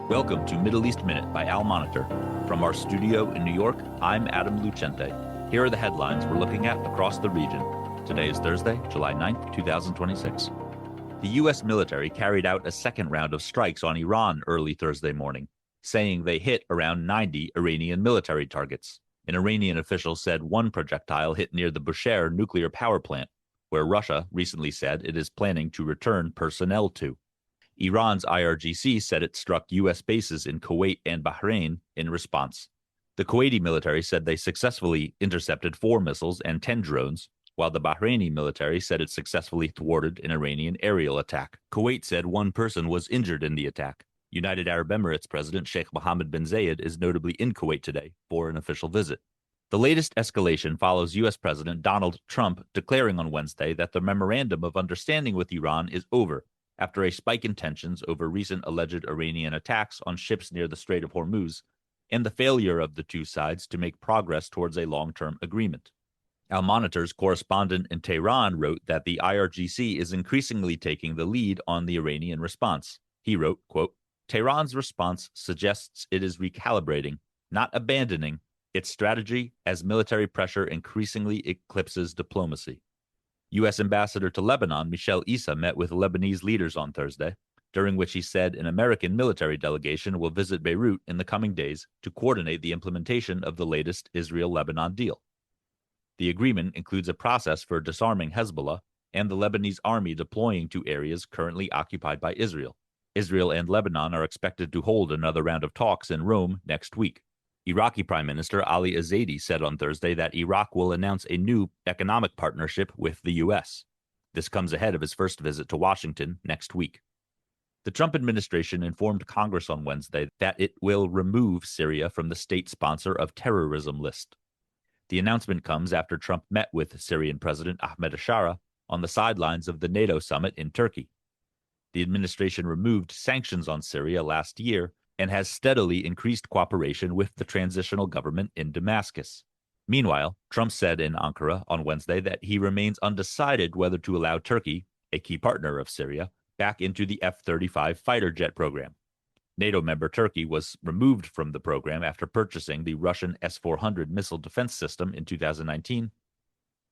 Welcome to Middle East Minute by Al Monitor. From our studio in New York, I'm Adam Lucente. Here are the headlines we're looking at across the region. Today is Thursday, July 9th, 2026. The U.S. military carried out a second round of strikes on Iran early Thursday morning, saying they hit around 90 Iranian military targets. An Iranian official said one projectile hit near the Bushehr nuclear power plant, where Russia recently said it is planning to return personnel to. Iran's IRGC said it struck U.S. bases in Kuwait and Bahrain in response. The Kuwaiti military said they successfully intercepted 4 missiles and 10 drones, while the Bahraini military said it successfully thwarted an Iranian aerial attack. Kuwait said one person was injured in the attack. United Arab Emirates President Sheikh Mohammed bin Zayed is notably in Kuwait today for an official visit. The latest escalation follows U.S. President Donald Trump declaring on Wednesday that the memorandum of understanding with Iran is over after a spike in tensions over recent alleged Iranian attacks on ships near the Strait of Hormuz and the failure of the two sides to make progress towards a long-term agreement. Al Monitor's correspondent in Tehran wrote that the IRGC is increasingly taking the lead on the Iranian response. He wrote, quote, Tehran's response suggests it is recalibrating, not abandoning, its strategy as military pressure increasingly eclipses diplomacy. U.S. Ambassador to Lebanon, Michel Issa, met with Lebanese leaders on Thursday, during which he said an American military delegation will visit Beirut in the coming days to coordinate the implementation of the latest Israel-Lebanon deal. The agreement includes a process for disarming Hezbollah and the Lebanese army deploying to areas currently occupied by Israel. Israel and Lebanon are expected to hold another round of talks in Rome next week. Iraqi Prime Minister Ali Zaidi said on Thursday that Iraq will announce a new economic partnership with the U.S. This comes ahead of his first visit to Washington next week. The Trump administration informed Congress on Wednesday that it will remove Syria from the state sponsor of terrorism list. The announcement comes after Trump met with Syrian President Ahmed Ashara on the sidelines of the NATO summit in Turkey. The administration removed sanctions on Syria last year and has steadily increased cooperation with the transitional government in Damascus. Meanwhile, Trump said in Ankara on Wednesday that he remains undecided whether to allow Turkey, a key partner of Syria, back into the F-35 fighter jet program. NATO member Turkey was removed from the program after purchasing the Russian S-400 missile defense system in 2019,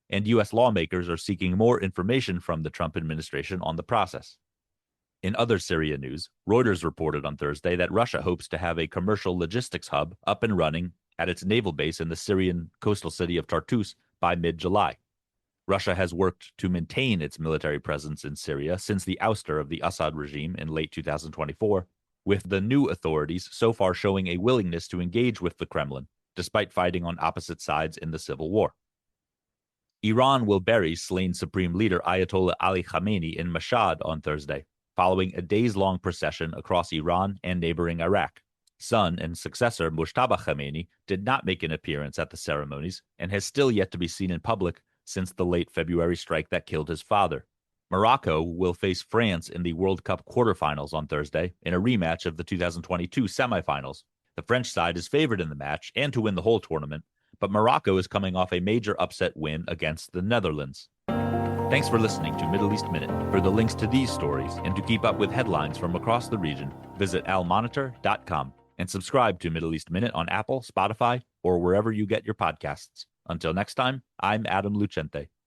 and U.S. lawmakers are seeking more information from the Trump administration on the process. In other Syria news, Reuters reported on Thursday that Russia hopes to have a commercial logistics hub up and running at its naval base in the Syrian coastal city of Tartus by mid-July. Russia has worked to maintain its military presence in Syria since the ouster of the Assad regime in late 2024, with the new authorities so far showing a willingness to engage with the Kremlin, despite fighting on opposite sides in the civil war. Iran will bury slain Supreme Leader Ayatollah Ali Khamenei in Mashhad on Thursday, following a days-long procession across Iran and neighboring Iraq. Son and successor Mujtaba Khamenei did not make an appearance at the ceremonies and has still yet to be seen in public since the late February strike that killed his father. Morocco will face France in the World Cup quarterfinals on Thursday in a rematch of the 2022 semifinals. The French side is favored in the match and to win the whole tournament, but Morocco is coming off a major upset win against the Netherlands. Thanks for listening to Middle East Minute. For the links to these stories and to keep up with headlines from across the region, visit almonitor.com and subscribe to Middle East Minute on Apple, Spotify, or wherever you get your podcasts. Until next time, I'm Adam Lucente.